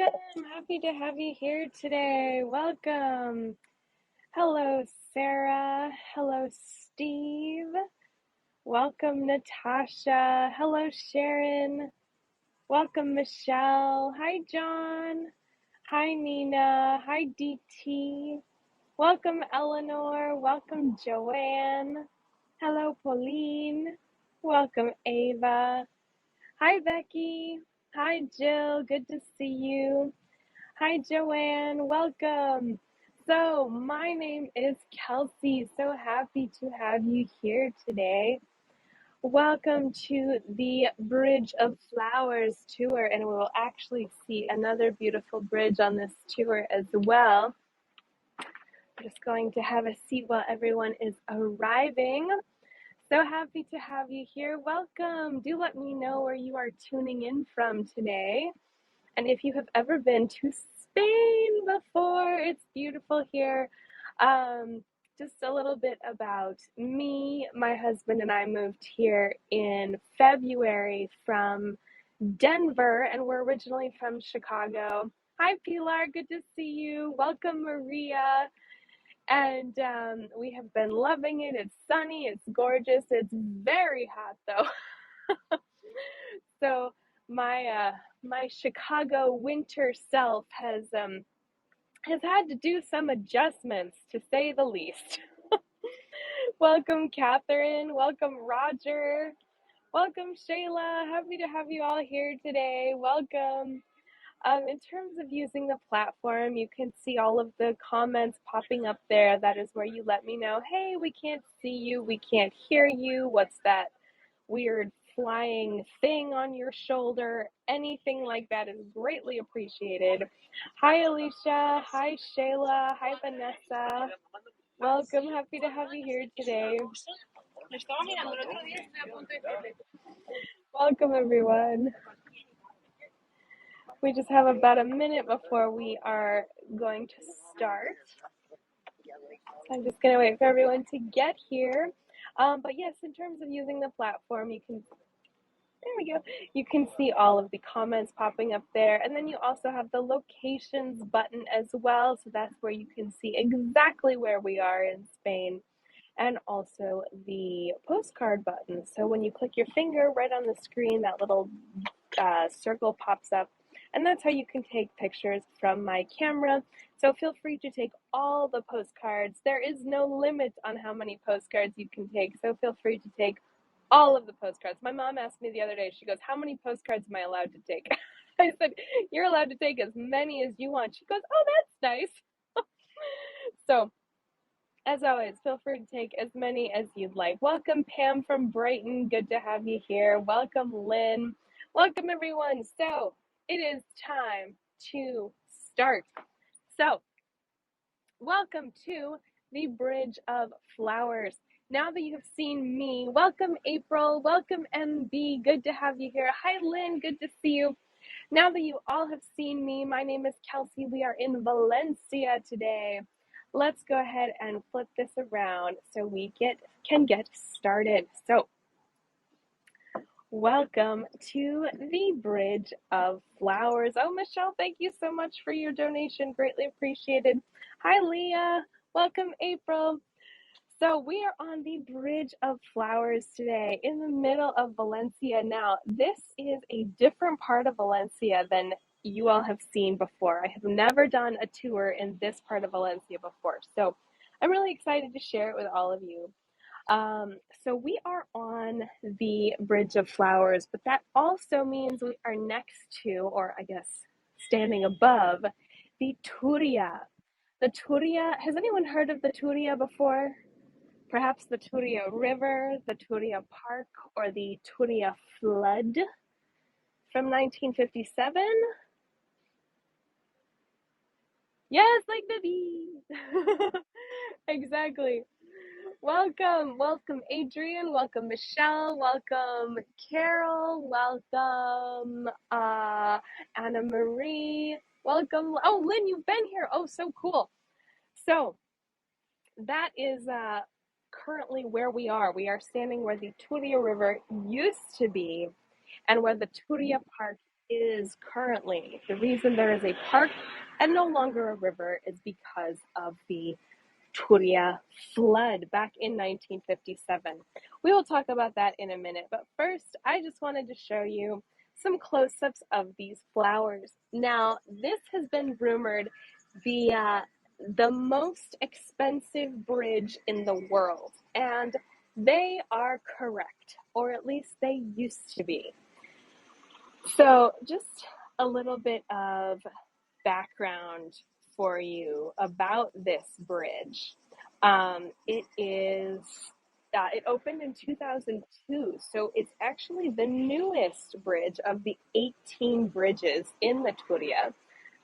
welcome. Happy to have you here today. Welcome. Hello, Sarah. Hello, Steve. Welcome, Natasha. Hello, Sharon. Welcome, Michelle. Hi, John. Hi, Nina. Hi, DT. Welcome, Eleanor. Welcome, Joanne. Hello, Pauline. Welcome, Ava. Hi, Becky. Hi, Jill. Good to see you. Hi, Joanne. Welcome. So, my name is Kelsey. So happy to have you here today. Welcome to the Bridge of Flowers tour, and we will actually see another beautiful bridge on this tour as well. I'm just going to have a seat while everyone is arriving. So happy to have you here. Welcome. Do let me know where you are tuning in from today. And if you have ever been to Spain before, it's beautiful here. Just a little bit about me. My husband and I moved here in February from Denver, and we're originally from Chicago. Hi, Pilar. Good to see you. Welcome, Maria. And we have been loving it. It's sunny. It's gorgeous. It's very hot, though. So my Chicago winter self has had to do some adjustments, to say the least. Welcome, Catherine. Welcome, Roger. Welcome, Shayla. Happy to have you all here today. Welcome. In terms of using the platform, you can see all of the comments popping up there. That is where you let me know, hey, we can't see you, we can't hear you. What's that weird flying thing on your shoulder? Anything like that is greatly appreciated. Hi, Alicia. Hi, Shayla. Hi, Vanessa. Welcome. Happy to have you here today. Welcome, everyone. We just have about a minute before we are going to start. I'm just going to wait for everyone to get here. But yes, in terms of using the platform, there we go. You can see all of the comments popping up there. And then you also have the locations button as well. So that's where you can see exactly where we are in Spain. And also the postcard button. So when you click your finger right on the screen, that little circle pops up. And that's how you can take pictures from my camera. So feel free to take all the postcards. There is no limit on how many postcards you can take. So feel free to take all of the postcards. My mom asked me the other day, she goes, how many postcards am I allowed to take? I said, you're allowed to take as many as you want. She goes, oh, that's nice. So as always, feel free to take as many as you'd like. Welcome, Pam from Brighton. Good to have you here. Welcome, Lynn. Welcome, everyone. So it is time to start. So welcome to the Bridge of Flowers. Now that you have seen me, welcome, April. Welcome, MB. Good to have you here. Hi, Lynn. Good to see you. Now that you all have seen me, my name is Kelsey. We are in Valencia today. Let's go ahead and flip this around so we can get started. So, welcome to the Bridge of Flowers. Oh, Michelle, thank you so much for your donation. Greatly appreciated. Hi, Leah. Welcome, April. So we are on the Bridge of Flowers today in the middle of Valencia. Now, this is a different part of Valencia than you all have seen before. I have never done a tour in this part of Valencia before. So I'm really excited to share it with all of you. So we are on the Bridge of Flowers, but that also means we are next to, or I guess standing above, the Turia. The Turia, has anyone heard of the Turia before? Perhaps the Turia River, the Turia Park, or the Turia Flood from 1957? Yes, like the bees. Exactly. Welcome, Adrian. Welcome, Michelle. Welcome, Carol. Welcome, Anna Marie. Welcome. Oh, Lynn, you've been here. Oh, so cool. So that is currently where we are. We are standing where the Turia River used to be and where the Turia Park is currently, the reason there is a park and no longer a river is because of the Turia flood back in 1957. We will talk about that in a minute, but first, I just wanted to show you some close-ups of these flowers. Now, this has been rumored the uh, the most expensive bridge in the world, and they are correct, or at least they used to be. So, just a little bit of background for you about this bridge. It opened in 2002, so it's actually the newest bridge of the 18 bridges in the Turia. I'm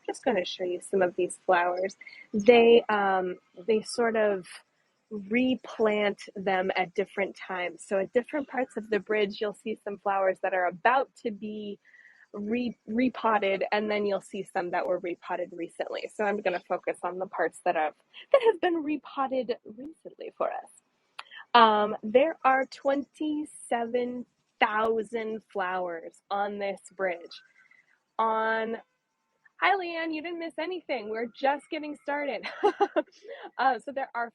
just going to show you some of these flowers. They sort of replant them at different times. So at different parts of the bridge, you'll see some flowers that are about to be repotted, and then you'll see some that were repotted recently. So I'm going to focus on the parts that have been repotted recently for us. There are 27,000 flowers on this bridge. On Hi, Leanne, you didn't miss anything. We're just getting started. So there are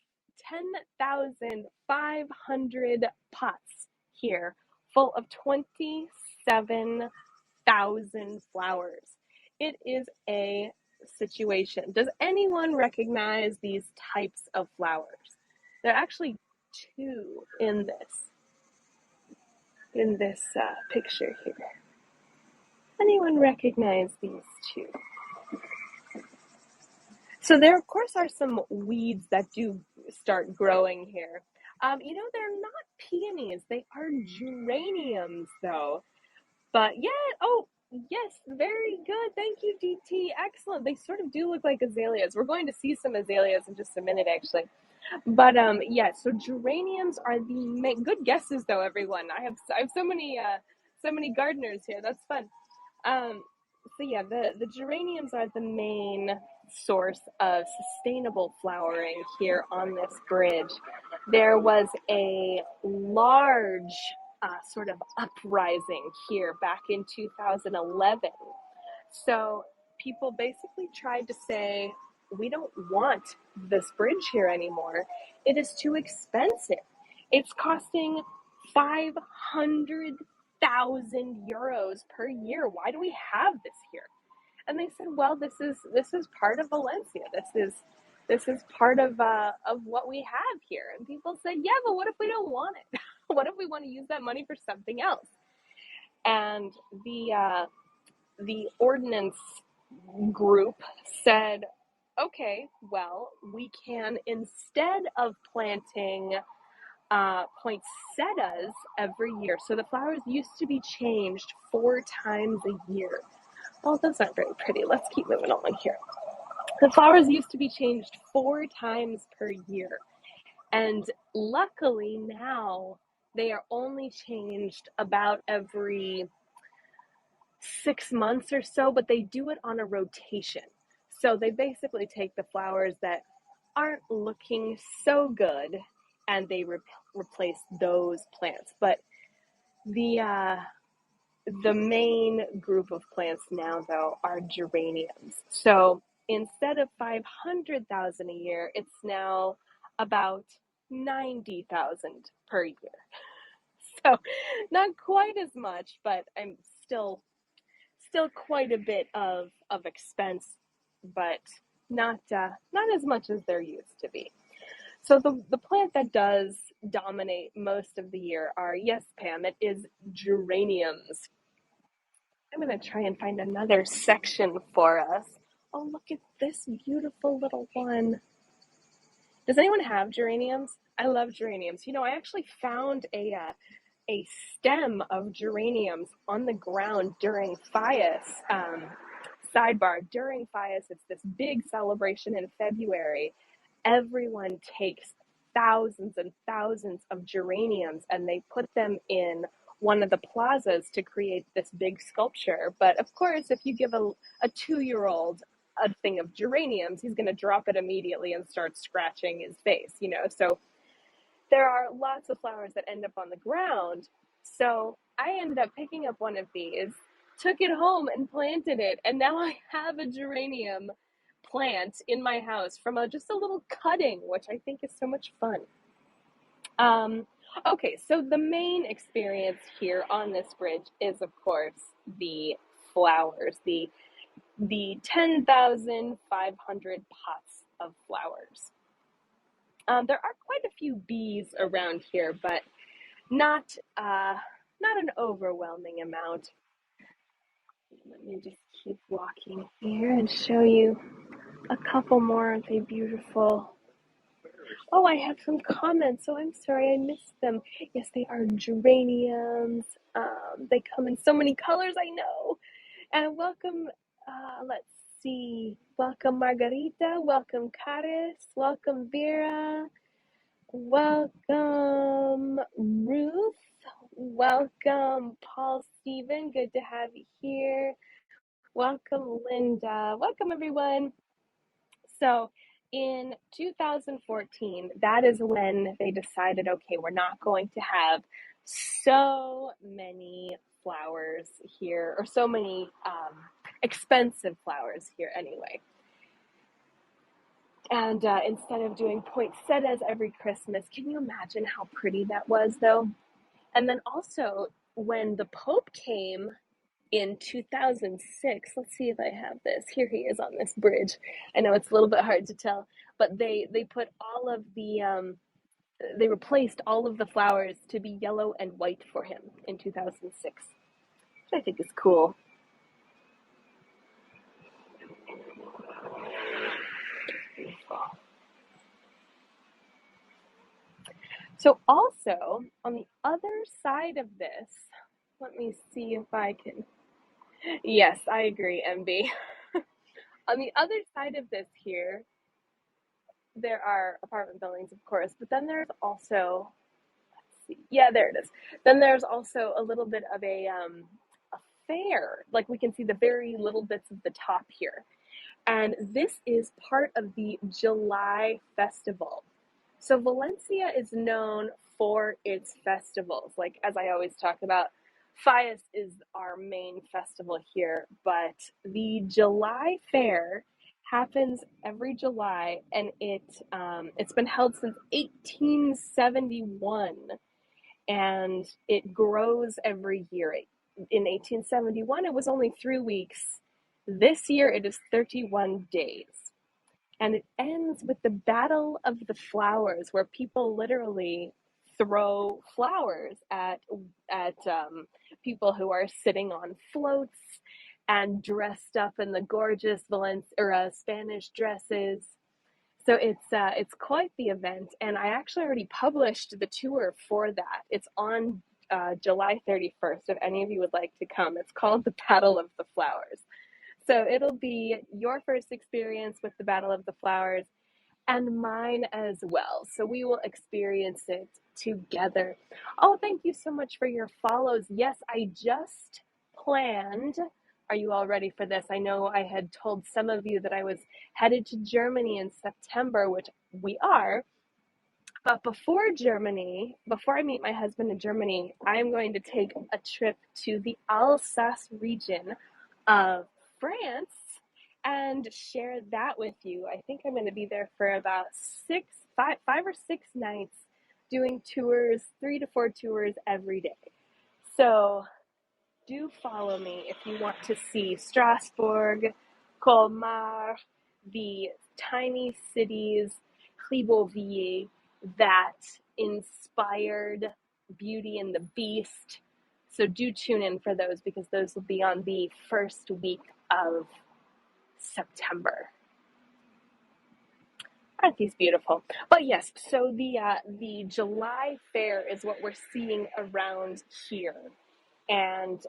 10,500 pots here full of 27,000 flowers. It is a situation. Does anyone recognize these types of flowers? There are actually two in this picture here. Anyone recognize these two? So there, of course, are some weeds that do start growing here. They're not peonies. They are geraniums, though. But yeah, oh, yes, very good. Thank you, DT. Excellent. They sort of do look like azaleas. We're going to see some azaleas in just a minute, actually. But yeah, so geraniums are the good guesses, though, everyone. I have so many gardeners here. That's fun. Um, so yeah, the geraniums are the main source of sustainable flowering here on this bridge. There was a large sort of uprising here back in 2011. So people basically tried to say, we don't want this bridge here anymore. It is too expensive. It's costing 500,000 euros per year. Why do we have this here? And they said, well, this is part of Valencia. This is part of what we have here. And people said, yeah, but what if we don't want it? What if we want to use that money for something else? And the ordinance group said, okay, well, we can, instead of planting poinsettias every year. So the flowers used to be changed 4 times a year. Oh, those aren't very pretty. Let's keep moving on here. The flowers used to be changed 4 times per year. And luckily now they are only changed about every 6 months or so, but they do it on a rotation. So they basically take the flowers that aren't looking so good and they replace those plants. But the main group of plants now, though, are geraniums. So instead of 500,000 a year, it's now about 90,000 per year. So not quite as much, but I'm still quite a bit of expense, but not as much as there used to be. So the plant that does dominate most of the year are, yes, Pam, it is geraniums. I'm going to try and find another section for us. Oh, look at this beautiful little one. Does anyone have geraniums? I love geraniums. I actually found a stem of geraniums on the ground during Fias. Sidebar, during Fias, it's this big celebration in February. Everyone takes thousands and thousands of geraniums and they put them in one of the plazas to create this big sculpture. But of course, if you give a 2-year-old a thing of geraniums, he's going to drop it immediately and start scratching his face. So there are lots of flowers that end up on the ground. So I ended up picking up one of these took it home and planted it, and now I have a geranium plant in my house from just a little cutting, which I think is so much fun. Um, okay, so the main experience here on this bridge is, of course, the flowers, the 10,500 pots of flowers. There are quite a few bees around here, but not not an overwhelming amount. Let me just keep walking here and show you a couple more. Aren't they beautiful? Oh, I have some comments, so I'm sorry I missed them. Yes, they are geraniums. They come in so many colors, I know. And welcome, let's see. Welcome, Margarita. Welcome, Caris. Welcome, Vera. Welcome, Ruth. Welcome, Paul Stephen. Good to have you here. Welcome, Linda. Welcome, everyone. So, in 2014, that is when they decided, okay, we're not going to have so many flowers here, or so many expensive flowers here anyway. And instead of doing poinsettias every Christmas, can you imagine how pretty that was, though? And then also, when the Pope came in 2006, let's see if I have this. Here he is on this bridge. I know it's a little bit hard to tell, but they put all of the they replaced all of the flowers to be yellow and white for him in 2006, which I think is cool. So also on the other side of this, let me see if I can. Yes, I agree, MB. On the other side of this here, there are apartment buildings, of course, but then there's also, let's see, yeah, there it is. Then there's also a little bit of a fair. Like we can see the very little bits of the top here. And this is part of the July festival. So Valencia is known for its festivals. Like, as I always talk about, Fies is our main festival here, but the July fair happens every July, and it's been held since 1871, and it grows every year. In 1871, it was only 3 weeks. This year, it is 31 days. And it ends with the Battle of the Flowers, where people literally throw flowers at people who are sitting on floats and dressed up in the gorgeous Spanish dresses. So it's quite the event, and I actually already published the tour for that. It's on July 31st. If any of you would like to come, it's called the Battle of the Flowers. So it'll be your first experience with the Battle of the Flowers and mine as well. So we will experience it together. Oh, thank you so much for your follows. Yes, I just planned. Are you all ready for this? I know I had told some of you that I was headed to Germany in September, which we are. But before Germany, before I meet my husband in Germany, I'm going to take a trip to the Alsace region of France and share that with you. I think I'm going to be there for about 5 or 6 nights, doing tours, 3 to 4 tours every day. So do follow me if you want to see Strasbourg, Colmar, the tiny cities, Ribeauvillé, that inspired Beauty and the Beast. So do tune in for those, because those will be on the first week of September. Aren't these beautiful? But yes, so the July fair is what we're seeing around here. And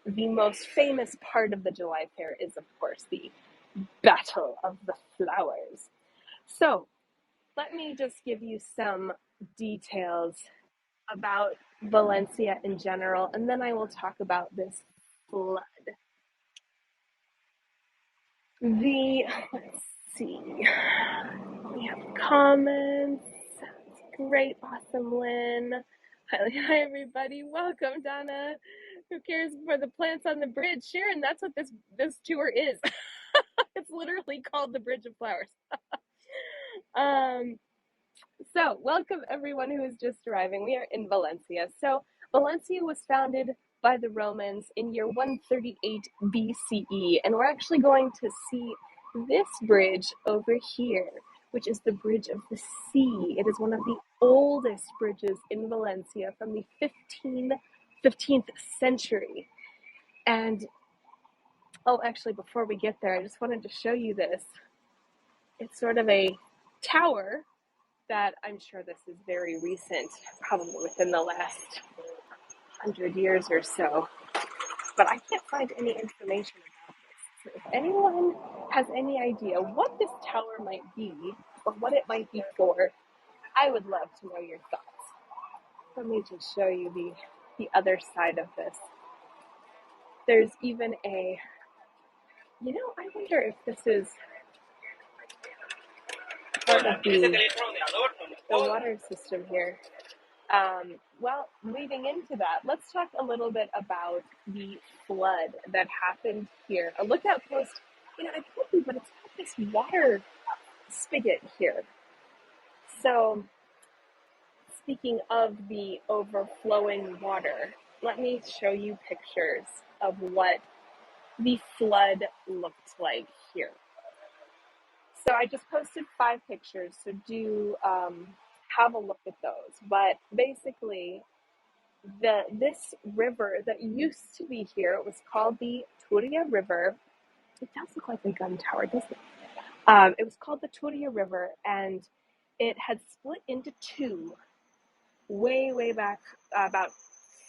the most famous part of the July fair is, of course, the Battle of the Flowers. So let me just give you some details about Valencia in general, and then I will talk about this flood. Let's see, we have comments. Great, awesome, Lynn. Hi everybody, welcome, Donna. Who cares for the plants on the bridge? Sharon, that's what this tour is. It's literally called the Bridge of Flowers. Um, so, welcome everyone who is just arriving. We are in Valencia. So, Valencia was founded by the Romans in year 138 BCE, and we're actually going to see this bridge over here, which is the Bridge of the Sea. It is one of the oldest bridges in Valencia from the 15th century. And oh, actually, before we get there, I just wanted to show you this. It's sort of a tower that I'm sure this is very recent, probably within the last 100 years or so, but I can't find any information about this. So if anyone has any idea what this tower might be or what it might be for, I would love to know your thoughts. Let me just show you the other side of this. There's even I wonder if this is part of the water system here. Well, leading into that, let's talk a little bit about the flood that happened here. A lookout post, I told you, but it's got this water spigot here. So, speaking of the overflowing water, let me show you pictures of what the flood looked like here. So I just posted 5 pictures, so do have a look at those. But basically, this river that used to be here, it was called the Turia River. It does look like a gun tower, doesn't it? It was called the Turia River, and it had split into 2 way back about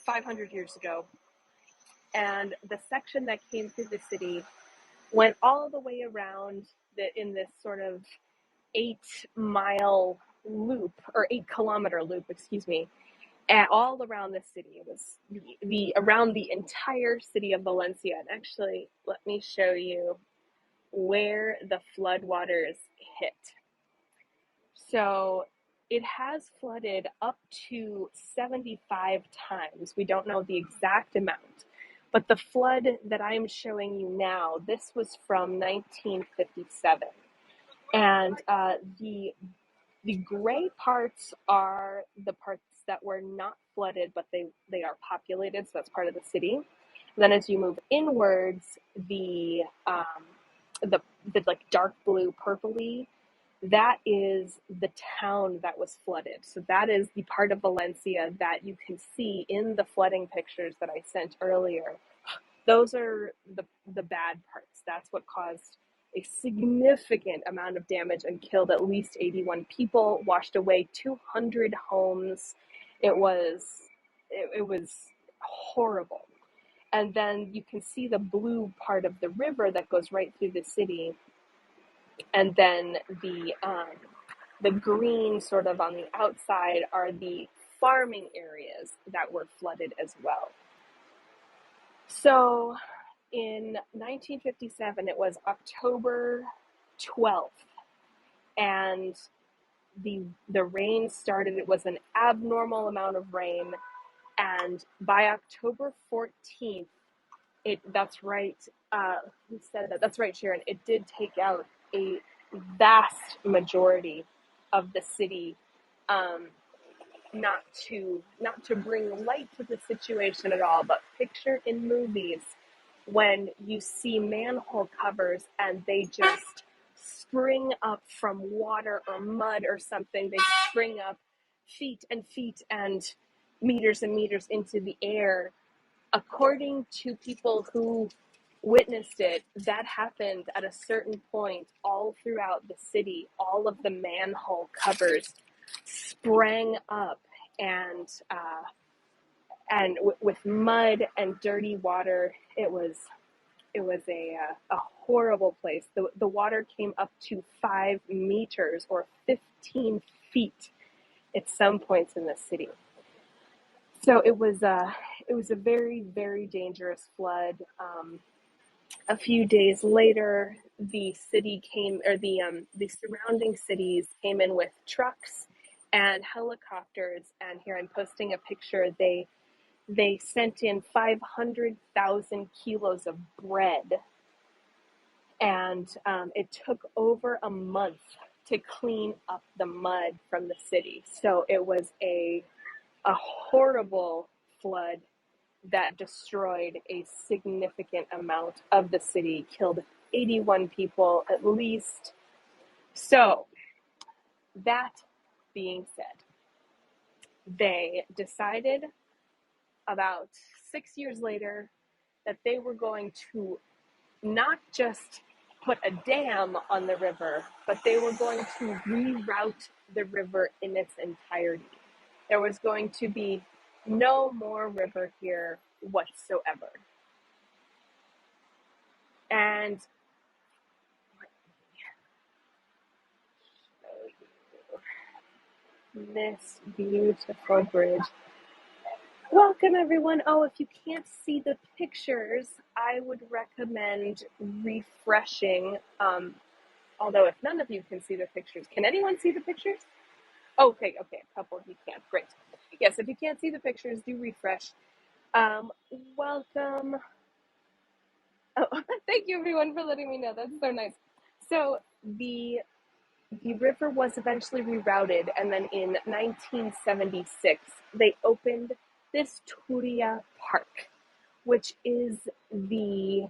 500 years ago. And the section that came through the city went all the way around in this sort of 8-mile loop, or 8-kilometer loop, excuse me, and all around the city. It was around the entire city of Valencia. And actually, let me show you where the floodwaters hit. So it has flooded up to 75 times. We don't know the exact amount, but the flood that I'm showing you now, this was from 1957. And the gray parts are the parts that were not flooded, but they are populated, so that's part of the city. Then as you move inwards, the like dark blue purpley, that is the town that was flooded. So that is the part of Valencia that you can see in the flooding pictures that I sent earlier. Those are the bad parts. That's what caused a significant amount of damage and killed at least 81 people, washed away 200 homes. It was horrible. And then you can see the blue part of the river that goes right through the city, and then the green sort of on the outside are the farming areas that were flooded as well. So in 1957, it was October 12th, and the rain started. It was an abnormal amount of rain, and by October 14th, that's right. Who said that? That's right, Sharon. It did take out a vast majority of the city. Not to bring light to the situation at all, but picture in movies when you see manhole covers and they just spring up from water or mud or something. They spring up feet and meters into the air. According to people who witnessed it, that happened at a certain point all throughout the city. All of the manhole covers sprang up, and with mud and dirty water, it was a horrible place. The water came up to 5 meters or 15 feet at some points in the city. So it was a very, very dangerous flood. A few days later, the surrounding cities came in with trucks and helicopters. And here I'm posting a picture. They sent in 500,000 kilos of bread, and it took over a month to clean up the mud from the city. So it was a horrible flood that destroyed a significant amount of the city, killed 81 people at least. So, that being said, they decided about 6 years later that they were going to not just put a dam on the river, but they were going to reroute the river in its entirety. There was going to be no more river here whatsoever. And this beautiful bridge. Welcome everyone. Oh, if you can't see the pictures, I would recommend refreshing. Although if none of you can see the pictures, can anyone see the pictures? Okay, a couple of you can. Great. Yes, if you can't see the pictures, do refresh. Welcome. Oh, thank you everyone for letting me know. That's so nice. So the river was eventually rerouted, and then in 1976, they opened this Turia Park, which is the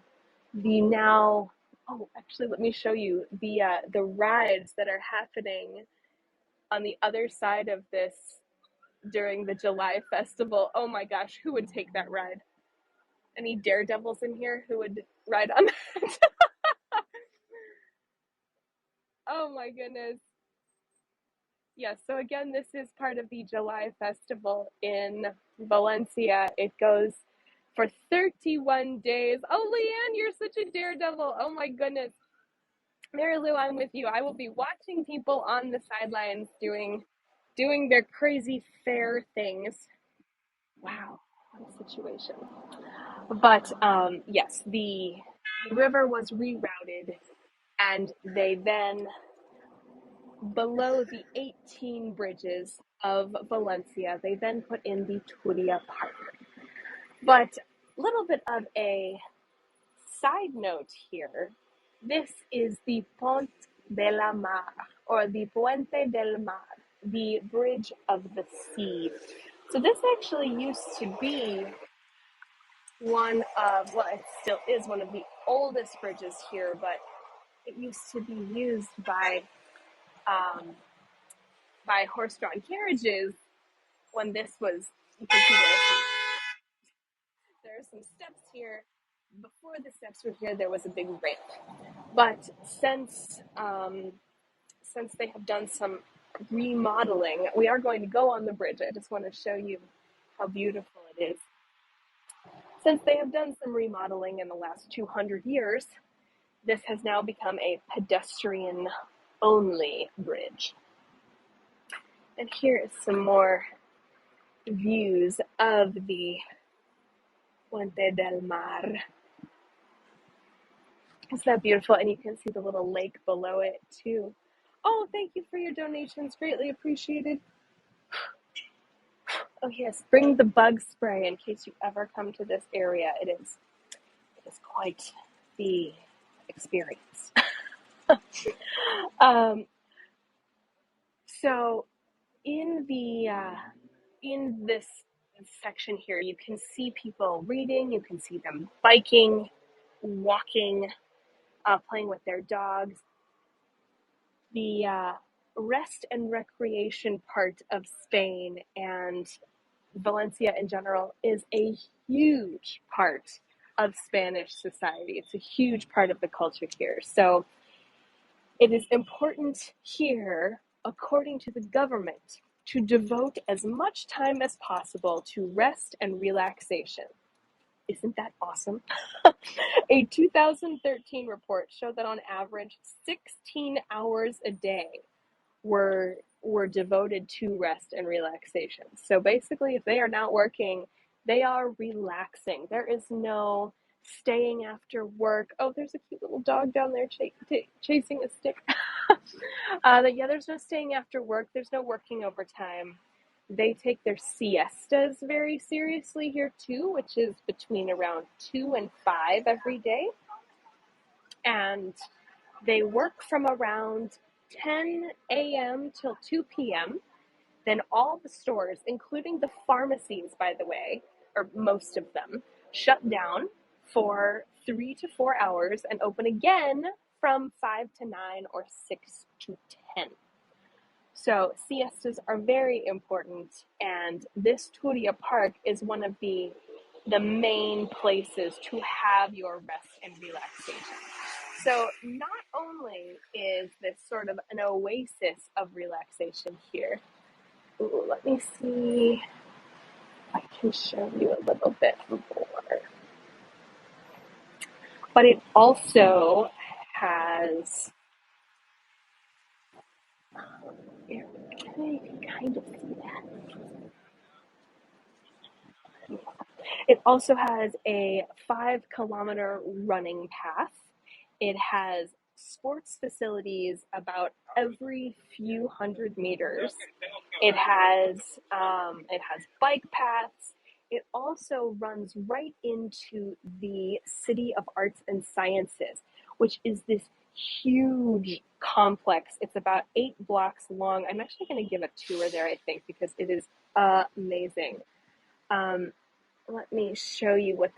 now. Oh, actually, let me show you the rides that are happening on the other side of this during the July festival. Oh my gosh, who would take that ride? Any daredevils in here who would ride on that? Oh my goodness. Yes, so again, this is part of the July festival in Valencia. It goes for 31 days. Oh, Leanne, you're such a daredevil. Oh my goodness. Mary Lou, I'm with you. I will be watching people on the sidelines doing their crazy fair things. Wow, what a situation. But yes, the river was rerouted, and they then, below the 18 bridges of Valencia, they then put in the Turia Park. But a little bit of a side note here, this is the Pont de la Mar, or the Puente del Mar, the bridge of the sea. So this actually used to be one of, well, it still is one of the oldest bridges here, but it used to be used um, by horse-drawn carriages when this was, you can see there are some steps here. Before the steps were here, there was a big ramp. But since they have done some remodeling, we are going to go on the bridge. I just want to show you how beautiful it is. Since they have done some remodeling in the last 200 years, this has now become a pedestrian-only bridge. And here is some more views of the Puente del Mar. Isn't that beautiful? And you can see the little lake below it too. Oh, thank you for your donations. Greatly appreciated. Oh yes, bring the bug spray in case you ever come to this area. It is quite the experience. So in this section here, you can see people reading, you can see them biking, walking, playing with their dogs. The rest and recreation part of Spain and Valencia in general is a huge part of Spanish society. It's a huge part of the culture here. So it is important here, according to the government, to devote as much time as possible to rest and relaxation. Isn't that awesome? A 2013 report showed that on average 16 hours a day were devoted to rest and relaxation. So basically, if they are not working, they are relaxing. There is no staying after work. Oh, there's a cute little dog down there chasing a stick. Yeah, there's no staying after work. There's no working overtime. They take their siestas very seriously here too, which is between around 2 and 5 every day. And they work from around 10 a.m. till 2 p.m. Then all the stores, including the pharmacies, by the way, or most of them, shut down for 3 to 4 hours and open again from 5 to 9 or 6 to 10. So siestas are very important, and this Turia Park is one of the main places to have your rest and relaxation. So not only is this sort of an oasis of relaxation here. Ooh, let me see if I can show you a little bit more. But it also has, here, you can kind of see that. It also has a 5 kilometer running path. It has sports facilities about every few hundred meters. It has bike paths. It also runs right into the City of Arts and Sciences, which is this huge complex. It's about 8 blocks long. I'm actually going to give a tour there, I think, because it is amazing. Let me show you what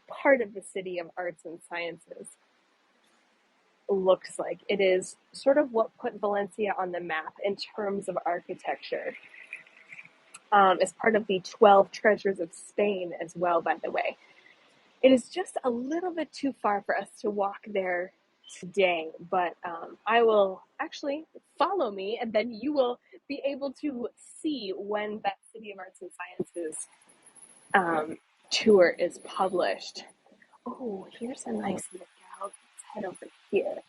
part of the City of Arts and Sciences looks like. It is sort of what put Valencia on the map in terms of architecture. As part of the 12 treasures of Spain as well, by the way. It is just a little bit too far for us to walk there today, but I will actually follow me, and then you will be able to see when that City of Arts and Sciences tour is published. Oh, here's a nice lookout. Let's head over here.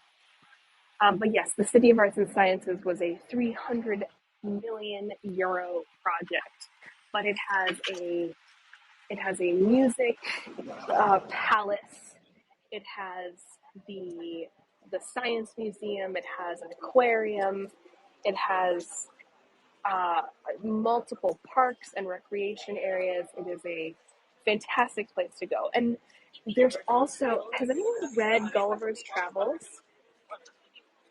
But yes, the City of Arts and Sciences was a 300 million euro project, but it has a music palace. It has the science museum. It has an aquarium. It has multiple parks and recreation areas. It is a fantastic place to go. And there's also, has anyone read Gulliver's Travels?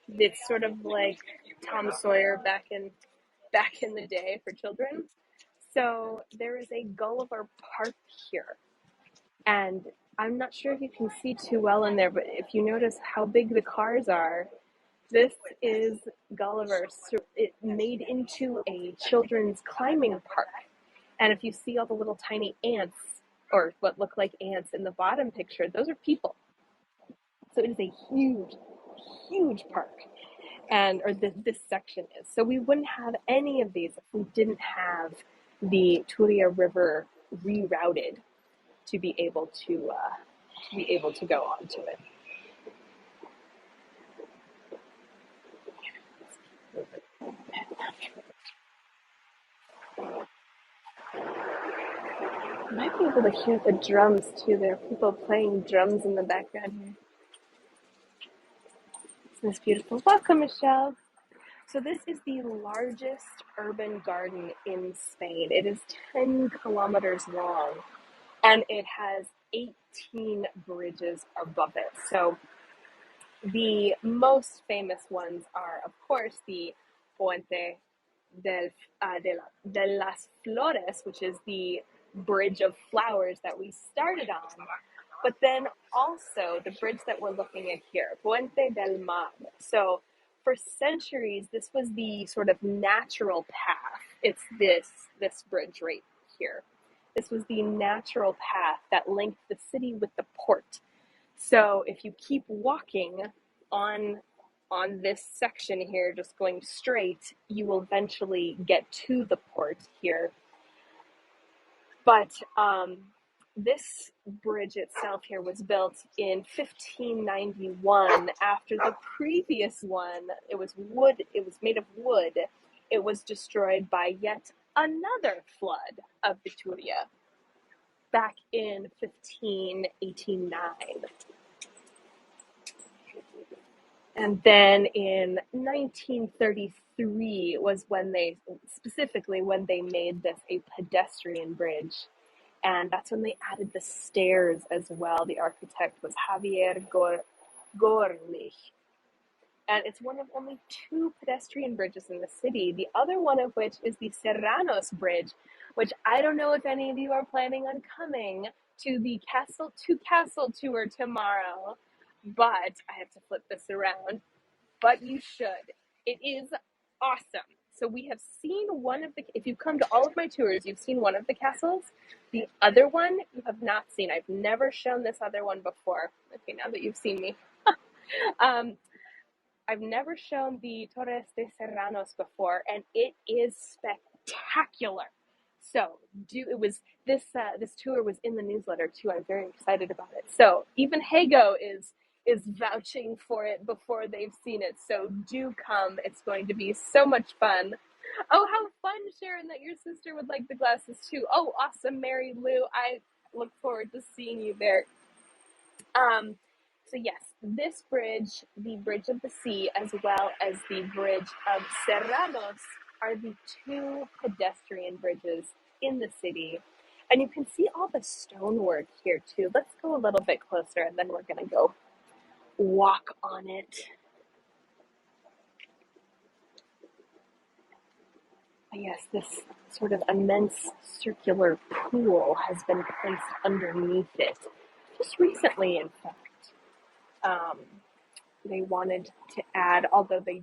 It's sort of like Tom Sawyer back in the day for children. So there is a Gulliver Park here, and I'm not sure if you can see too well in there, but if you notice how big the cars are, this is Gulliver. It made into a children's climbing park. And if you see all the little tiny ants, or what look like ants in the bottom picture, those are people. So it is a huge, huge park. Or this section is. So we wouldn't have any of these if we didn't have the Turia River rerouted to be able to go onto it. You might be able to hear the drums too. There are people playing drums in the background here. Isn't this beautiful? Welcome, Michelle. So this is the largest urban garden in Spain. It is 10 kilometers long, and it has 18 bridges above it. So the most famous ones are, of course, the Puente de las Flores, which is the bridge of flowers that we started on, but then also the bridge that we're looking at here, Puente del Mar. So for centuries, this was the sort of natural path. It's this bridge right here. This was the natural path that linked the city with the port. So if you keep walking on this section here, just going straight, you will eventually get to the port here. But this bridge itself here was built in 1591 after the previous one. It was wood. It was made of wood. It was destroyed by yet another flood of the Turia back in 1589. And then in 1933 was when they made this a pedestrian bridge. And that's when they added the stairs as well. The architect was Gorlich. And it's one of only two pedestrian bridges in the city. The other one of which is the Serranos Bridge, which I don't know if any of you are planning on coming to the castle tour tomorrow, but I have to flip this around. But you should. It is awesome. So we have seen one of the, if you've come to all of my tours, you've seen one of the castles. The other one you have not seen. I've never shown this other one before. Okay, now that you've seen me. um, I've never shown the Torres de Serranos before, and it is spectacular. So this tour was in the newsletter too. I'm very excited about it. So even Hago is vouching for it before they've seen it. So do come. It's going to be so much fun. Oh, how fun, Sharon, that your sister would like the glasses too. Oh, awesome, Mary Lou. I look forward to seeing you there. Um, so yes, this bridge, the Bridge of the Sea, as well as the Bridge of Serranos, are the two pedestrian bridges in the city. And you can see all the stonework here too. Let's go a little bit closer and then we're gonna go walk on it. But yes, this sort of immense circular pool has been placed underneath it. Just recently, in fact. They wanted to add, although they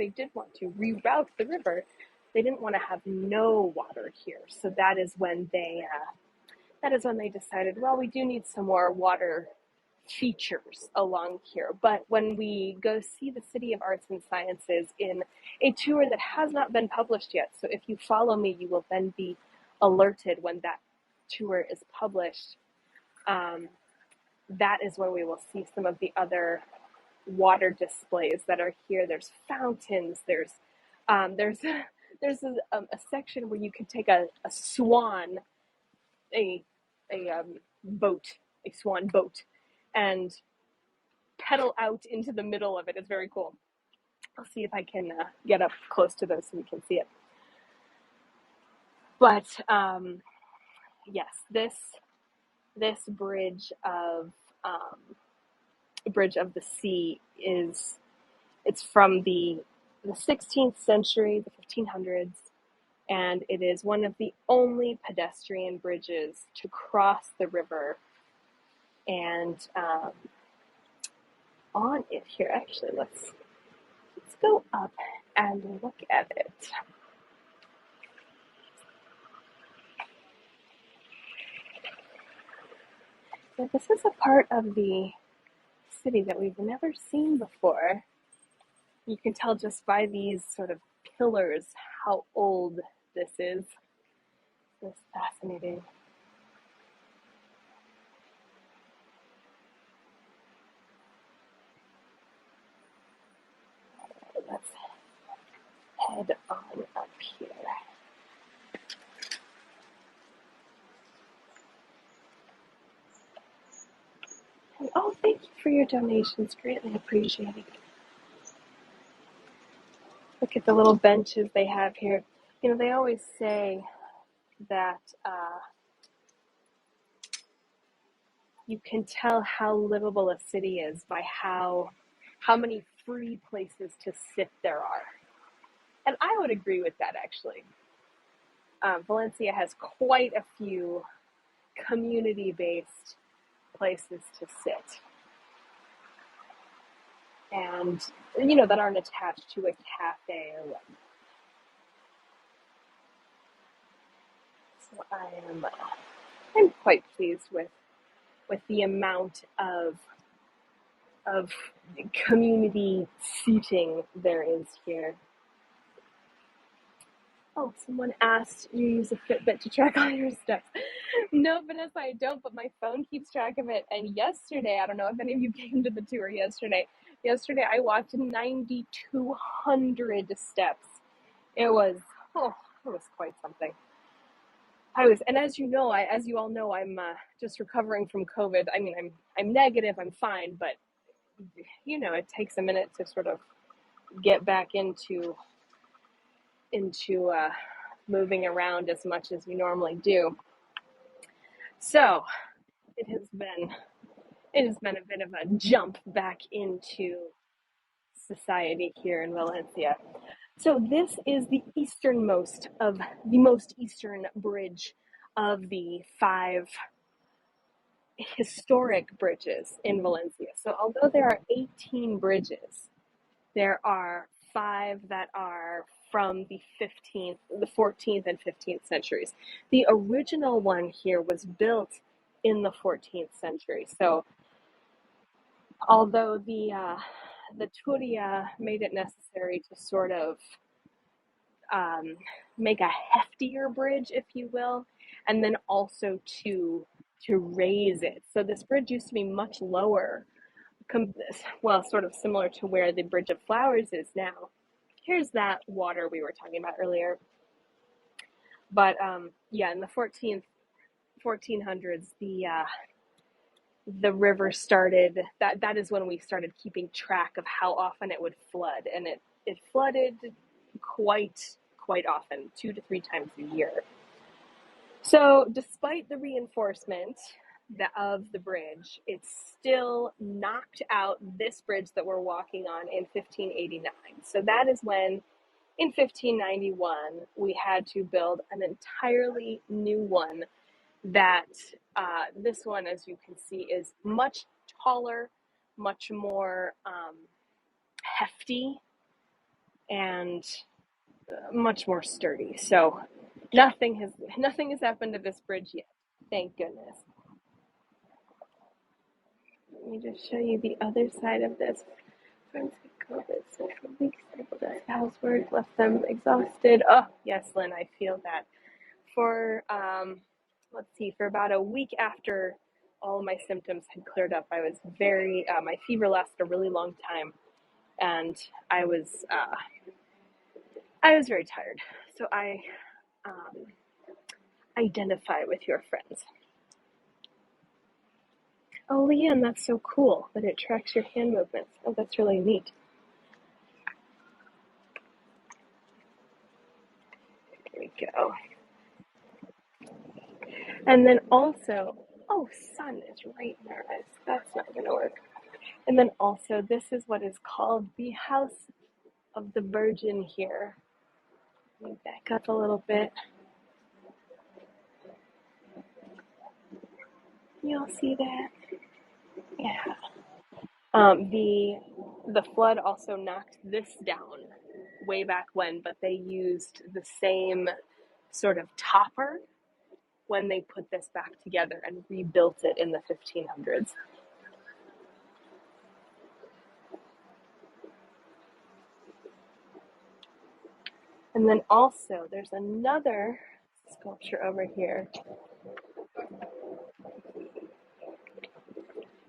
did want to reroute the river, they didn't want to have no water here. So that is when they decided, well, we do need some more water features along here. But when we go see the City of Arts and Sciences in a tour that has not been published yet, so if you follow me, you will then be alerted when that tour is published. That is where we will see some of the other water displays that are here. There's fountains. There's a section where you can take a swan, a boat, a swan boat, and pedal out into the middle of it. It's very cool. I'll see if I can get up close to those so we can see it. But yes, this bridge of the Sea it's from the 16th century, the 1500s, and it is one of the only pedestrian bridges to cross the river. And on it here, actually, let's go up and look at it. So this is a part of the city that we've never seen before. You can tell just by these sort of pillars how old this is. It's fascinating. Let's head on up here. And, oh, thank you for your donations. Greatly appreciated. Look at the little benches they have here. You know, they always say that you can tell how livable a city is by how many free places to sit there are. And I would agree with that, actually. Valencia has quite a few community-based places to sit. And, you know, that aren't attached to a cafe or whatnot. So I'm quite pleased with the amount of community seating there is here. Oh, someone asked you use a Fitbit to track all your steps. No, Vanessa, I don't, but my phone keeps track of it. And yesterday, I don't know if any of you came to the tour yesterday. Yesterday, I walked 9,200 steps. It was quite something. And as you all know, I'm just recovering from COVID. I mean, I'm negative, I'm fine, but it takes a minute to sort of get back into moving around as much as we normally do. So it has been a bit of a jump back into society here in Valencia. So this is the easternmost of the most eastern bridge of the 5 historic bridges in Valencia. So although there are 18 bridges, there are 5 that are from the 14th and 15th centuries. The original one here was built in the 14th century. So although the Turia made it necessary to sort of make a heftier bridge, if you will, and then also to raise it. So this bridge used to be much lower, well, sort of similar to where the Bridge of Flowers is now. Here's that water we were talking about earlier. But yeah, in the 1400s, the river started. That is when we started keeping track of how often it would flood, and it flooded quite often, 2 to 3 times a year. So, despite the reinforcement of the bridge, it still knocked out this bridge that we're walking on in 1589. So that is when, in 1591, we had to build an entirely new one that this one, as you can see, is much taller, much more hefty, and much more sturdy. So nothing has happened to this bridge yet. Thank goodness. Let me just show you the other side of this. Friends with COVID, social weeks, housework, left them exhausted. Oh, yes, Lynn, I feel that. For for about a week after all of my symptoms had cleared up, I was my fever lasted a really long time, and I was very tired. So I identify with your friends. Oh, Leanne, that's so cool that it tracks your hand movements. Oh, that's really neat. There we go. And then also, oh, sun is right in our eyes. That's not going to work. And then also, this is what is called the House of the Virgin here. Let me back up a little bit. You all see that? Yeah. The flood also knocked this down way back when, but they used the same sort of topper when they put this back together and rebuilt it in the 1500s. And then also there's another sculpture over here.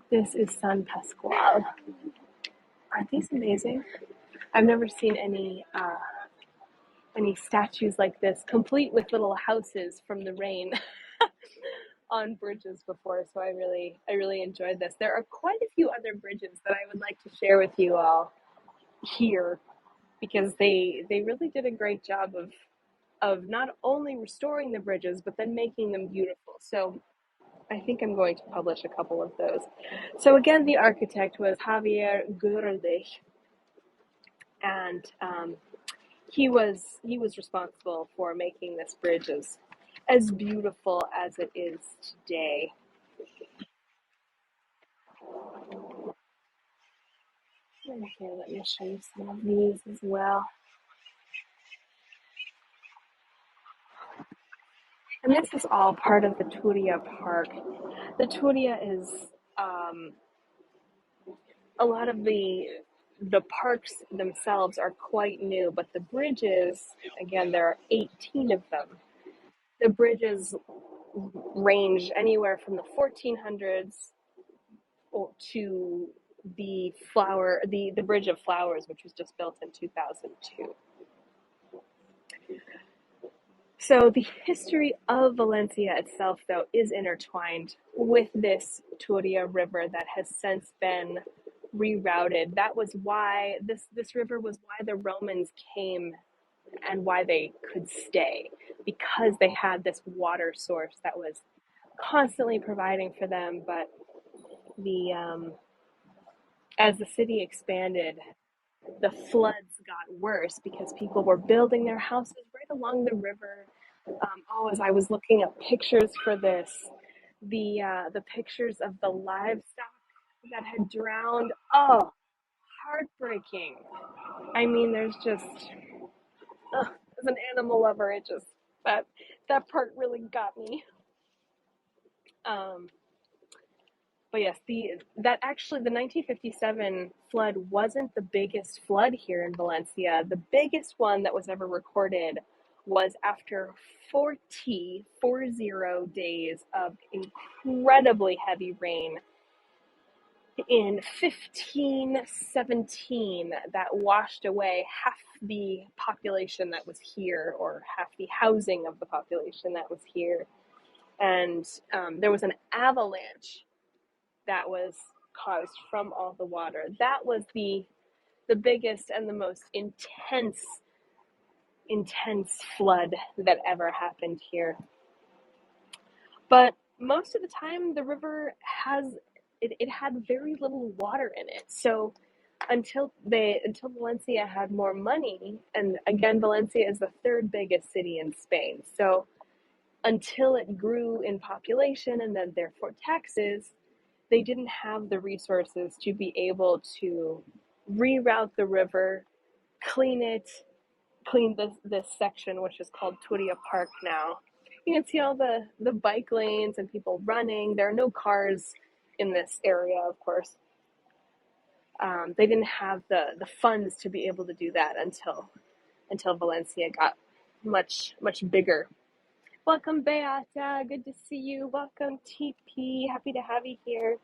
This is San Pascual. Aren't these amazing? I've never seen any statues like this, complete with little houses from the rain on bridges before. So I really enjoyed this. There are quite a few other bridges that I would like to share with you all here, because they really did a great job of not only restoring the bridges, but then making them beautiful. So I think I'm going to publish a couple of those. So again, the architect was Javier Guraldich, and he was responsible for making this bridge as beautiful as it is today. Okay, let me show you some of these as well. And this is all part of the Turia Park. The Turia is a lot of the parks themselves are quite new, but the bridges, again, there are 18 of them. The bridges range anywhere from the 1400s to the Bridge of Flowers, which was just built in 2002. So the history of Valencia itself, though, is intertwined with this Turia River that has since been rerouted. That was why this river was why the Romans came and why they could stay, because they had this water source that was constantly providing for them. But the as the city expanded, the floods got worse because people were building their houses right along the river. As I was looking at pictures for this, the pictures of the livestock that had drowned. Oh, heartbreaking. I mean, there's just as an animal lover, it just that that part really got me. Um, but yes, the 1957 flood wasn't the biggest flood here in Valencia. The biggest one that was ever recorded was after 40 days of incredibly heavy rain in 1517 that washed away half the population that was here, or half the housing of the population that was here. And there was an avalanche that was caused from all the water. That was the biggest and the most intense flood that ever happened here. But most of the time, the river it had very little water in it. So until Valencia had more money, and again, Valencia is the third biggest city in Spain. So until it grew in population and then therefore taxes, they didn't have the resources to be able to reroute the river, clean it, clean this section, which is called Turia Park now. You can see all the bike lanes and people running. There are no cars in this area, of course. They didn't have the funds to be able to do that until Valencia got much bigger. Welcome, Beata. Good to see you. Welcome, TP. Happy to have you here.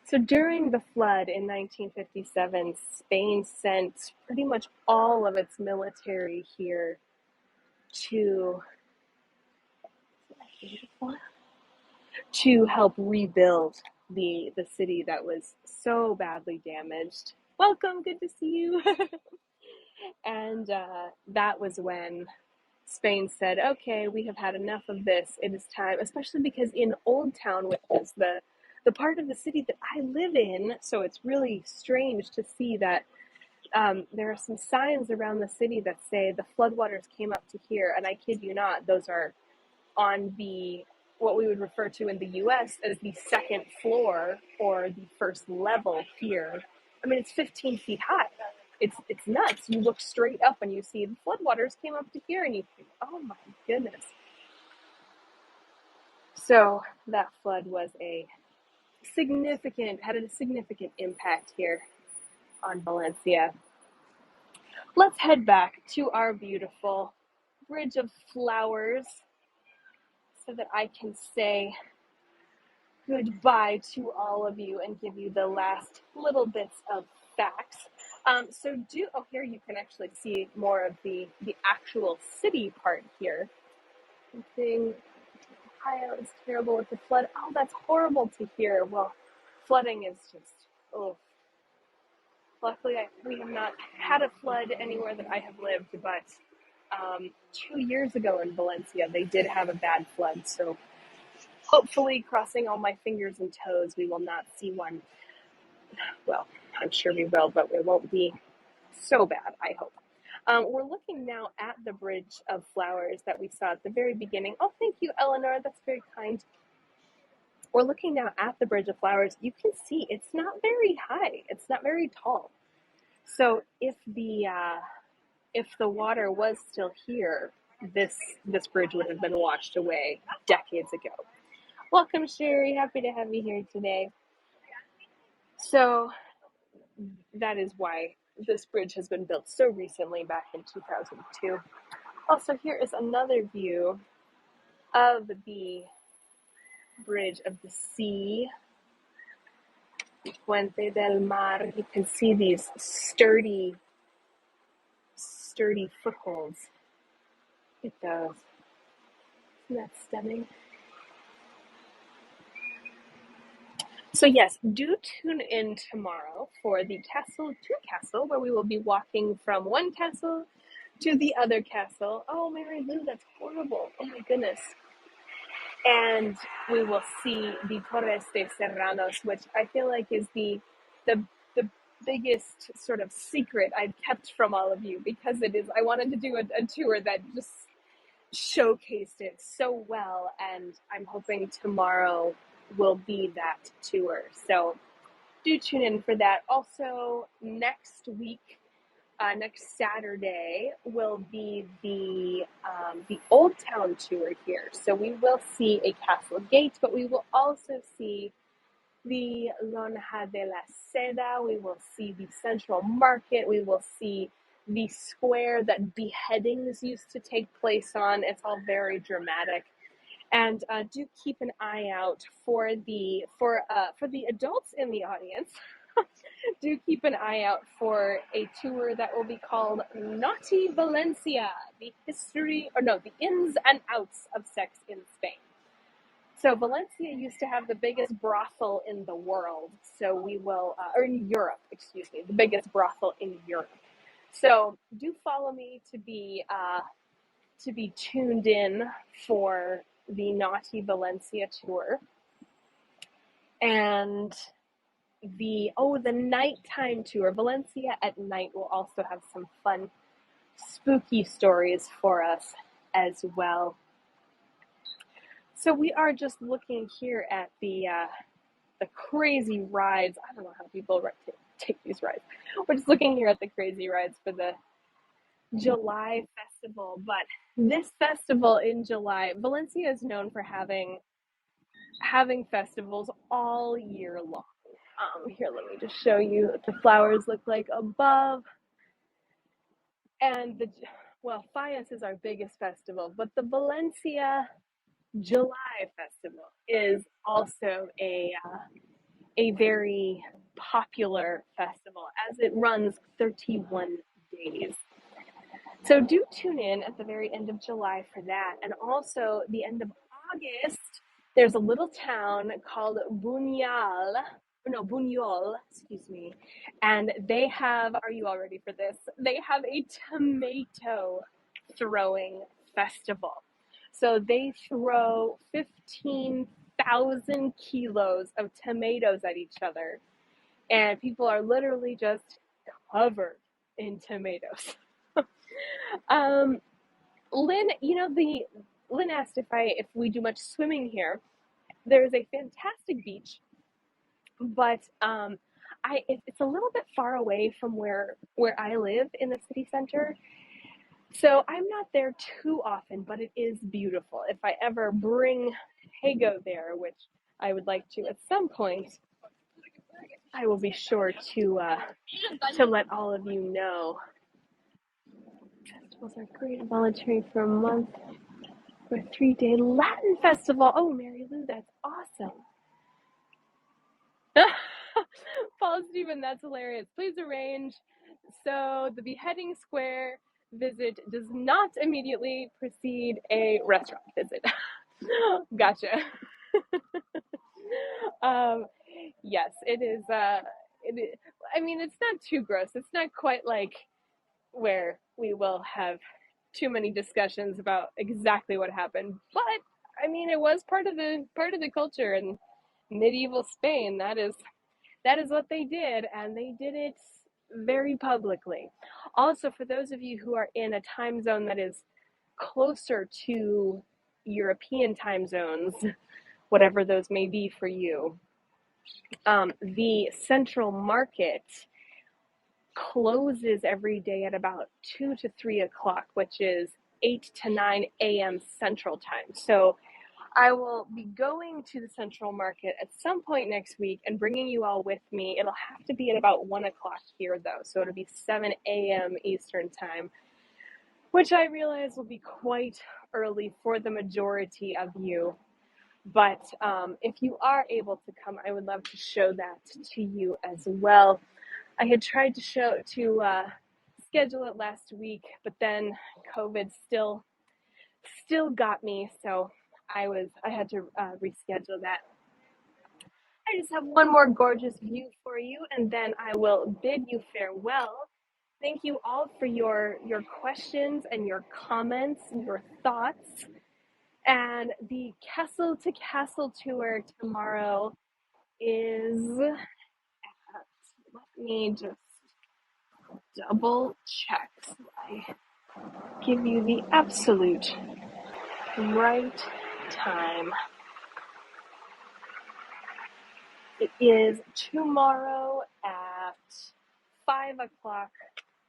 So during the flood in 1957, Spain sent pretty much all of its military here to help rebuild the city that was so badly damaged. Welcome, good to see you. And that was when Spain said, okay, we have had enough of this. It is time, especially because in Old Town, which is the part of the city that I live in, so it's really strange to see that there are some signs around the city that say the floodwaters came up to here, and I kid you not, those are on what we would refer to in the US as the second floor or the first level here. I mean, it's 15 feet high. It's nuts. You look straight up and you see the floodwaters came up to here, and you think, oh my goodness. So that flood had a significant impact here on Valencia. Let's head back to our beautiful bridge of flowers so that I can say goodbye to all of you and give you the last little bits of facts. Here you can actually see more of the actual city part here. Something, Ohio is terrible with the flood. Oh, that's horrible to hear. Well, flooding is just, oh. Luckily, we have not had a flood anywhere that I have lived, but 2 years ago in Valencia, they did have a bad flood. So hopefully, crossing all my fingers and toes, we will not see one. Well, I'm sure we will, but it won't be so bad, I hope. We're looking now at the bridge of flowers that we saw at the very beginning. Oh, thank you, Eleanor. That's very kind. We're looking now at the bridge of flowers. You can see it's not very high. It's not very tall. So if the water was still here, this bridge would have been washed away decades ago. Welcome, Sherry. Happy to have you here today. So that is why this bridge has been built so recently, back in 2002. Also, here is another view of the bridge of the sea, Puente del Mar. You can see these sturdy footholds. Look at those. Isn't that stunning? So yes, do tune in tomorrow for the Castle to Castle, where we will be walking from one castle to the other castle. Oh, Mary Lou, that's horrible. Oh my goodness. And we will see the Torres de Serranos, which I feel like is the the biggest sort of secret I've kept from all of you, because it is. I wanted to do a tour that just showcased it so well, and I'm hoping tomorrow will be that tour. So do tune in for that. Also, next week, next Saturday will be the Old Town tour here. So we will see a castle gate, but we will also see the Lonja de la Seda. We will see the Central Market. We will see the square that beheadings used to take place on. It's all very dramatic. And do keep an eye out for the adults in the audience. Do keep an eye out for a tour that will be called Naughty Valencia, the history, or no, the ins and outs of sex in Spain. So Valencia used to have the biggest brothel in the world. So we will, or in Europe, excuse me, the biggest brothel in Europe. So do follow me to be tuned in for the Naughty Valencia tour. And the nighttime tour. Valencia at night will also have some fun, spooky stories for us as well. So we are just looking here at the crazy rides. I don't know how people take these rides. We're just looking here at the crazy rides for the July festival. But this festival in July, Valencia is known for having festivals all year long. Here, let me just show you what the flowers look like above. And Fias is our biggest festival, but the Valencia July Festival is also a very popular festival, as it runs 31 days. So do tune in at the very end of July for that. And also the end of August, there's a little town called Buñol, excuse me. And they have, are you all ready for this? They have a tomato throwing festival. So they throw 15,000 kilos of tomatoes at each other. And people are literally just covered in tomatoes. Lynn, Lynn asked if we do much swimming here. There's a fantastic beach, but it's a little bit far away from where I live in the city center. So I'm not there too often, but it is beautiful. If I ever bring Hago there, which I would like to at some point, I will be sure to let all of you know. Festivals are great. Volunteering for a month for a 3-day Latin festival. Oh, Mary Lou, that's awesome. Paul Stephen, that's hilarious. Please arrange so the beheading square visit does not immediately precede a restaurant visit. Gotcha. um, yes, it is. I mean, it's not too gross. It's not quite like where we will have too many discussions about exactly what happened, but I mean, it was part of the culture in medieval Spain. That is what they did, and they did it very publicly. Also, for those of you who are in a time zone that is closer to European time zones, whatever those may be for you, the Central Market closes every day at about 2 to 3 o'clock, which is 8 to 9 a.m. Central Time. So I will be going to the Central Market at some point next week and bringing you all with me. It'll have to be at about 1 o'clock here, though, so it'll be 7 a.m. Eastern Time, which I realize will be quite early for the majority of you. But if you are able to come, I would love to show that to you as well. I had tried to schedule it last week, but then COVID still got me, so I had to reschedule that. I just have one more gorgeous view for you, and then I will bid you farewell. Thank you all for your questions and your comments and your thoughts. And the castle to castle tour tomorrow is at, let me just double check so I give you the absolute right time. It is tomorrow at 5 o'clock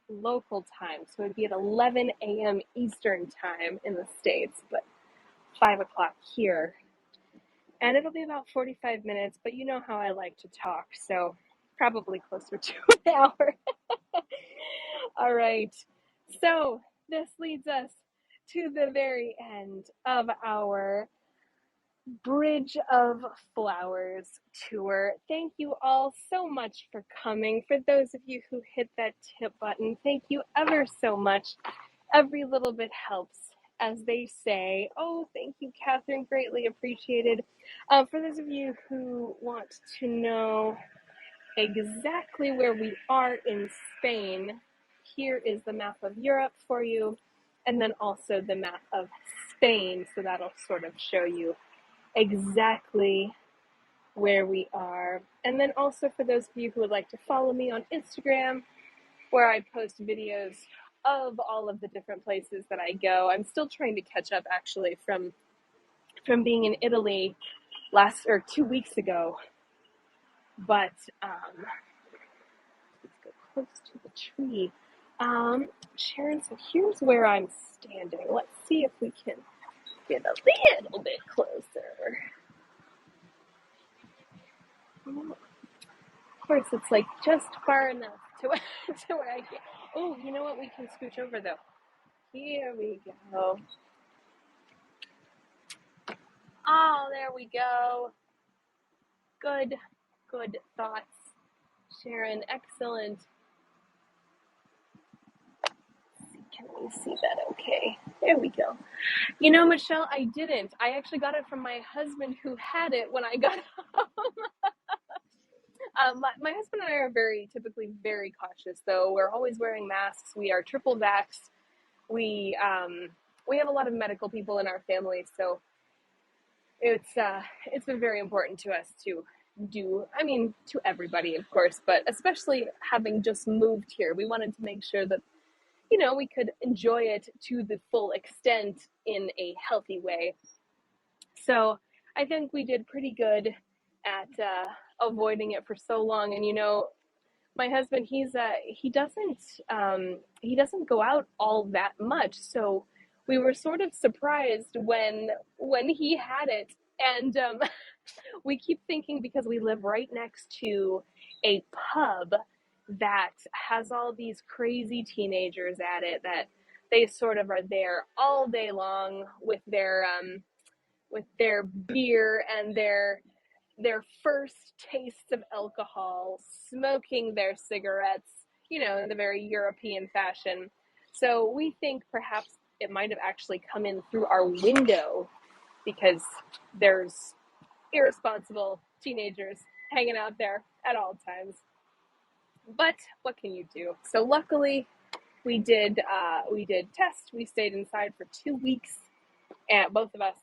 local time. So it'd be at 11 a.m. Eastern time in the States, but 5 o'clock here. And it'll be about 45 minutes, but you know how I like to talk, so probably closer to an hour. All right. So this leads us to the very end of our Bridge of Flowers tour. Thank you all so much for coming. For those of you who hit that tip button, thank you ever so much. Every little bit helps, as they say. Oh, thank you, Catherine. Greatly appreciated. For those of you who want to know exactly where we are in Spain, here is the map of Europe for you, and then also the map of Spain. So that'll sort of show you exactly where we are. And then also for those of you who would like to follow me on Instagram, where I post videos of all of the different places that I go. I'm still trying to catch up actually from being in Italy 2 weeks ago. But let's go close to the tree. Sharon, so here's where I'm standing. Let's see if we can get a little bit closer. Of course, it's like just far enough to where I can. Oh, you know what? We can scooch over though. Here we go. Oh, there we go. Good thoughts, Sharon. Excellent. Can we see that okay? There we go. You know, Michelle, I didn't. I actually got it from my husband who had it when I got home. My husband and I are typically very cautious, though. We're always wearing masks. We are triple vaxxed. We have a lot of medical people in our family, so it's been very important to us to do, I mean, to everybody, of course, but especially having just moved here, we wanted to make sure that, you know, we could enjoy it to the full extent in a healthy way. So I think we did pretty good at avoiding it for so long. And, you know, my husband, he doesn't go out all that much. So we were sort of surprised when he had it. And we keep thinking, because we live right next to a pub that has all these crazy teenagers at it, that they sort of are there all day long with their beer and their first tastes of alcohol, smoking their cigarettes, you know, in the very European fashion. So we think perhaps it might have actually come in through our window, because there's irresponsible teenagers hanging out there at all times. But what can you do? So luckily, we did test. We stayed inside for 2 weeks, and both of us,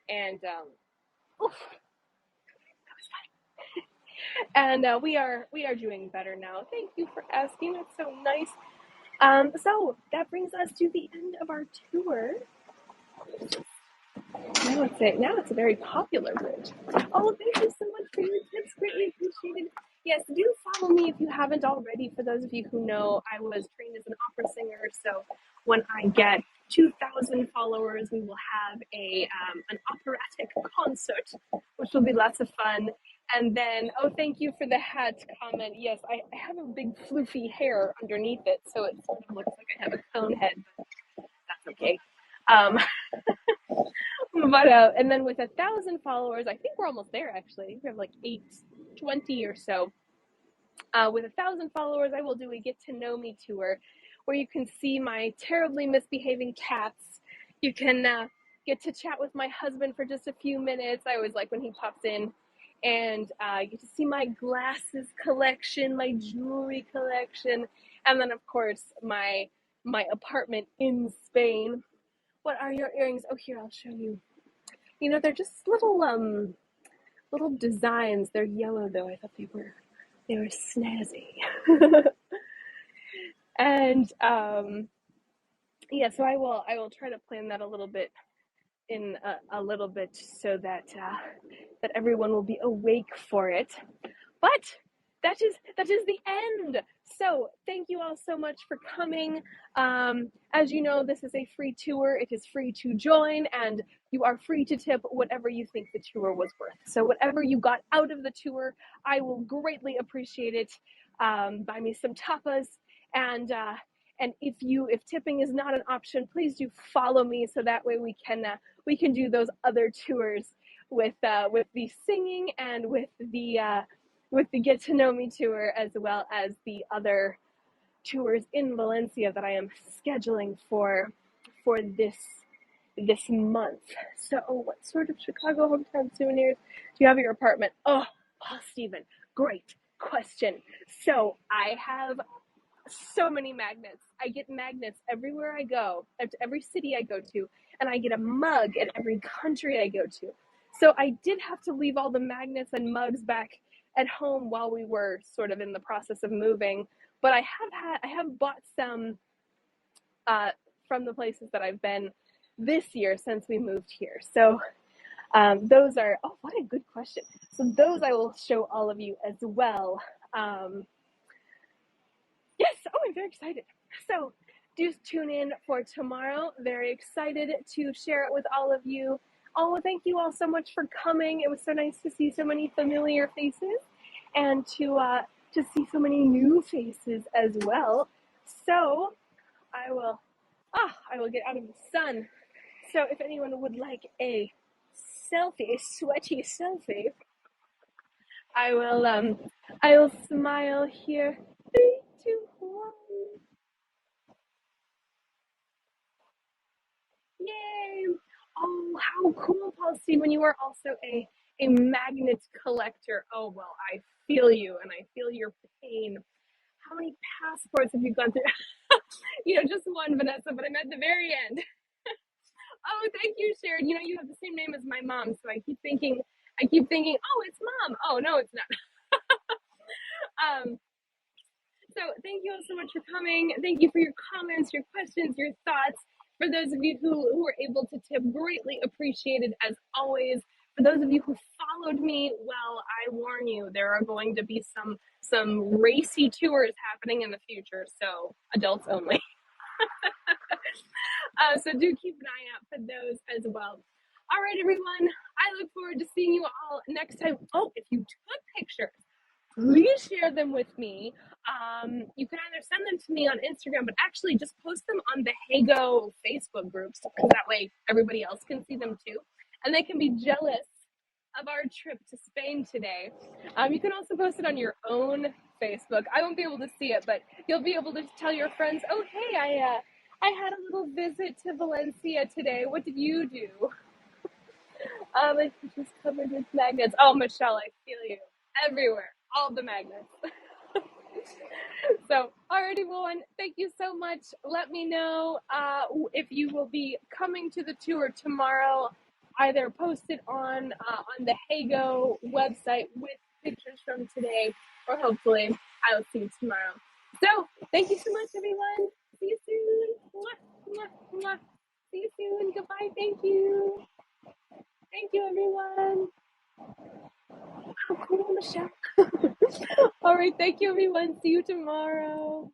and oof, and we are doing better now. Thank you for asking. That's so nice. So that brings us to the end of our tour. Now it's a very popular bridge. Oh, thank you so much for your tips. Greatly appreciated. Yes, do follow me if you haven't already. For those of you who know, I was trained as an opera singer, so when I get 2,000 followers, we will have an operatic concert, which will be lots of fun. And then, oh, thank you for the hat comment. Yes, I have a big floofy hair underneath it, so it sort of looks like I have a cone head, but that's okay. But and then with 1,000 followers, I think we're almost there actually. We have like 820 or so. With 1,000 followers, I will do a get to know me tour, where you can see my terribly misbehaving cats. You can get to chat with my husband for just a few minutes. I always like when he pops in, and you get to see my glasses collection, my jewelry collection, and then of course my apartment in Spain. What are your earrings? Oh, here, I'll show you. You know, they're just little designs. They're yellow though. I thought they were snazzy. And yeah, so I will try to plan that a little bit in a little bit so that that everyone will be awake for it. But that is the end. So thank you all so much for coming. As you know, this is a free tour. It is free to join, and you are free to tip whatever you think the tour was worth. So whatever you got out of the tour, I will greatly appreciate it. Buy me some tapas, and if tipping is not an option, please do follow me so that way we can do those other tours with the singing and with the get to know me tour, as well as the other tours in Valencia that I am scheduling for this month. So, what sort of Chicago hometown souvenirs do you have at your apartment? Oh, Paul Stephen, great question. So I have so many magnets. I get magnets everywhere I go, to every city I go to, and I get a mug at every country I go to. So I did have to leave all the magnets and mugs back at home while we were sort of in the process of moving. But I have bought some uh, from the places that I've been this year since we moved here. So those are, oh, what a good question. So those I will show all of you as well. Yes, oh, I'm very excited. So do tune in for tomorrow. Very excited to share it with all of you. Oh, thank you all so much for coming. It was so nice to see so many familiar faces and to see so many new faces as well. So I will get out of the sun. So if anyone would like a selfie, a sweaty selfie, I will smile here. 3, 2, 1. Yay! Oh, how cool, Paulsy, when you are also a magnet collector. Oh, well, I feel you and I feel your pain. How many passports have you gone through? Just one, Vanessa, but I'm at the very end. Oh, thank you, Sharon. You have the same name as my mom, so I keep thinking, oh, it's mom. Oh, no, it's not. Um, So thank you all so much for coming. Thank you for your comments, your questions, your thoughts. For those of you who were able to tip, greatly appreciated as always. For those of you who followed me, well, I warn you, there are going to be some racy tours happening in the future, so adults only. So do keep an eye out for those as well. All right, everyone. I look forward to seeing you all next time. Oh, if you took pictures, please share them with me. You can either send them to me on Instagram, but actually just post them on the Hago Facebook groups, because that way everybody else can see them too. And they can be jealous of our trip to Spain today. You can also post it on your own Facebook. I won't be able to see it, but you'll be able to tell your friends, oh, hey, I had a little visit to Valencia today. What did you do? It's just covered with magnets. Oh, Michelle, I feel you. Everywhere. All the magnets. So, alrighty, everyone, thank you so much. Let me know if you will be coming to the tour tomorrow. Either post it on the Hago website with pictures from today, or hopefully I will see you tomorrow. So, thank you so much, everyone. See you soon. Mwah, mwah, mwah. See you soon. Goodbye. Thank you. Thank you, everyone. How cool, Michelle. All right. Thank you, everyone. See you tomorrow.